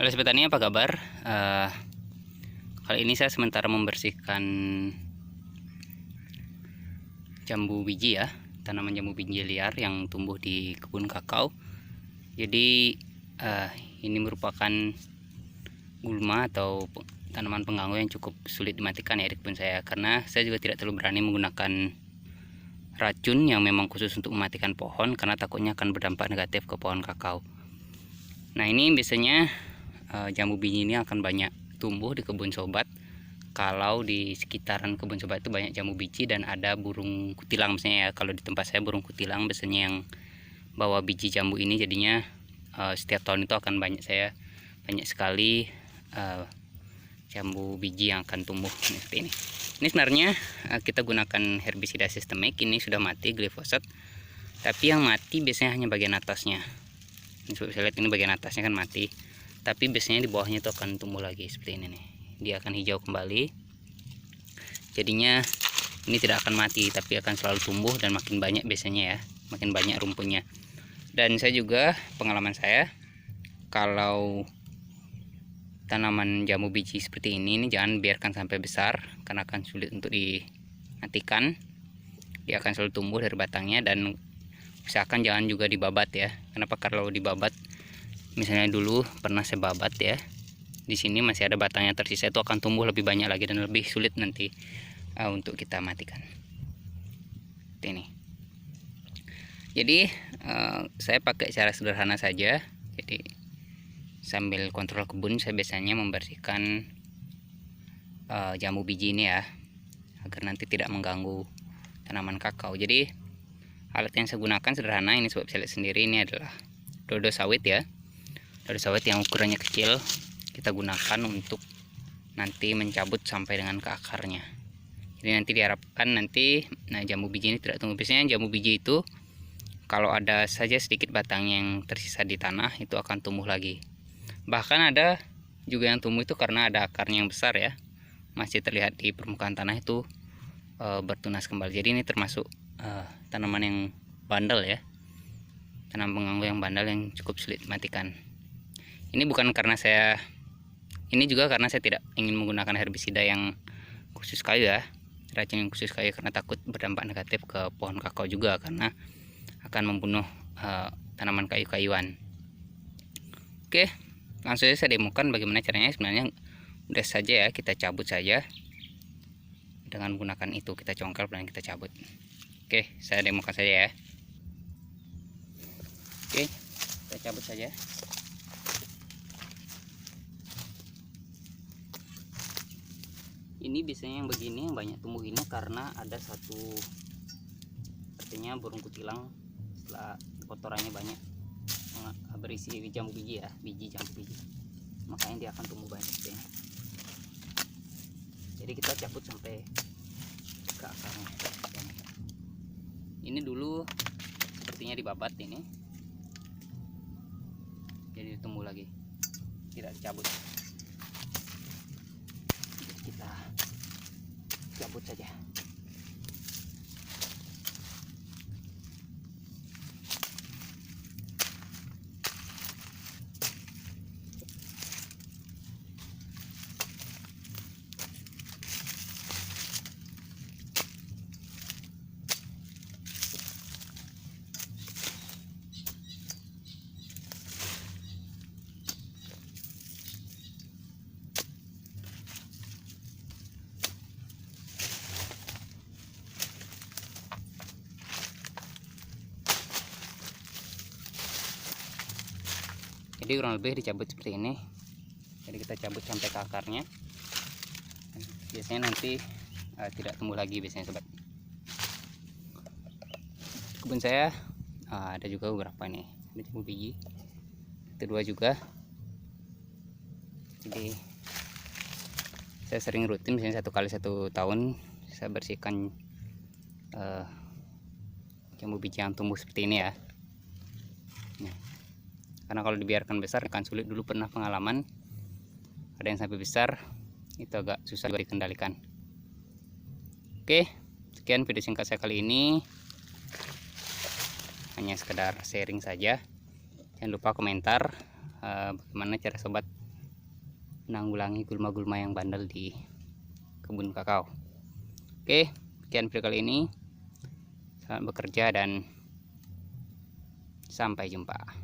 Halo Sobat Tani, apa kabar? Kali ini saya sementara membersihkan jambu biji ya, tanaman jambu biji liar yang tumbuh di kebun kakao. Jadi ini merupakan gulma atau tanaman pengganggu yang cukup sulit dimatikan ya di kebun saya, karena saya juga tidak terlalu berani menggunakan racun yang memang khusus untuk mematikan pohon, karena takutnya akan berdampak negatif ke pohon kakao. Nah, ini biasanya jambu biji ini akan banyak tumbuh di kebun sobat kalau di sekitaran kebun sobat itu banyak jambu biji dan ada burung kutilang misalnya ya. Kalau di tempat saya burung kutilang biasanya yang bawa biji jambu ini, jadinya setiap tahun itu akan banyak sekali jambu biji yang akan tumbuh seperti ini. Ini sebenarnya kita gunakan herbisida sistemik, ini sudah mati glifosat, tapi yang mati biasanya hanya bagian atasnya. Ini bisa lihat, ini bagian atasnya kan mati, tapi biasanya di bawahnya itu akan tumbuh lagi seperti ini nih. Dia akan hijau kembali, jadinya ini tidak akan mati tapi akan selalu tumbuh dan makin banyak biasanya ya, makin banyak rumputnya. Dan saya juga, pengalaman saya, kalau tanaman jambu biji seperti ini jangan biarkan sampai besar, karena akan sulit untuk dimatikan. Dia akan selalu tumbuh dari batangnya, dan usahakan jangan juga dibabat ya. Kenapa? Kalau dibabat, misalnya dulu pernah saya babat ya, di sini masih ada batangnya tersisa, itu akan tumbuh lebih banyak lagi dan lebih sulit nanti untuk kita matikan. Seperti ini. Jadi saya pakai cara sederhana saja. Jadi sambil kontrol kebun, saya biasanya membersihkan jambu biji ini ya, agar nanti tidak mengganggu tanaman kakao. Jadi alat yang saya gunakan sederhana, ini sobat bisa lihat sendiri, ini adalah dodo sawit ya. Dodo sawit yang ukurannya kecil kita gunakan untuk nanti mencabut sampai dengan ke akarnya. Jadi nanti diharapkan jambu biji ini tidak tumbuh. Biasanya jambu biji itu kalau ada saja sedikit batang yang tersisa di tanah, itu akan tumbuh lagi. Bahkan ada juga yang tumbuh itu karena ada akarnya yang besar ya, masih terlihat di permukaan tanah itu bertunas kembali. Jadi ini termasuk tanaman yang bandel ya, tanaman pengganggu yang bandel yang cukup sulit dimatikan. Ini bukan karena saya, ini juga karena saya tidak ingin menggunakan herbisida yang khusus kayu ya, racun yang khusus kayu, karena takut berdampak negatif ke pohon kakao juga, karena akan membunuh tanaman kayu-kayuan. Oke, langsung saja saya demokan bagaimana caranya. Sebenarnya mudah saja ya, kita cabut saja dengan menggunakan itu, kita congkel dan kita cabut. Oke, saya demokan saja ya. Oke, kita cabut saja. Ini biasanya yang begini, yang banyak tumbuh ini karena ada satu, artinya burung kutilang setelah kotorannya banyak berisi jambu biji ya, biji jambu biji, makanya dia akan tumbuh banyak seperti ini. Jadi kita cabut sampai ke akarnya. Ini dulu sepertinya dibabat ini, jadi tumbuh lagi, tidak dicabut. Kita cabut saja. Jadi kurang lebih dicabut seperti ini. Jadi kita cabut sampai ke akarnya. Biasanya nanti tidak tumbuh lagi biasanya sobat. Kebun saya ada juga beberapa nih, ada jambu biji, kedua juga. Jadi saya sering rutin, misalnya 1 kali 1 tahun saya bersihkan jambu biji yang tumbuh seperti ini ya. Nah, karena kalau dibiarkan besar akan sulit. Dulu pernah pengalaman ada yang sampai besar, itu agak susah dikendalikan. Oke, sekian video singkat saya kali ini, hanya sekedar sharing saja. Jangan lupa komentar bagaimana cara sobat menanggulangi gulma-gulma yang bandel di kebun kakao. Oke, sekian video kali ini. Selamat bekerja dan sampai jumpa.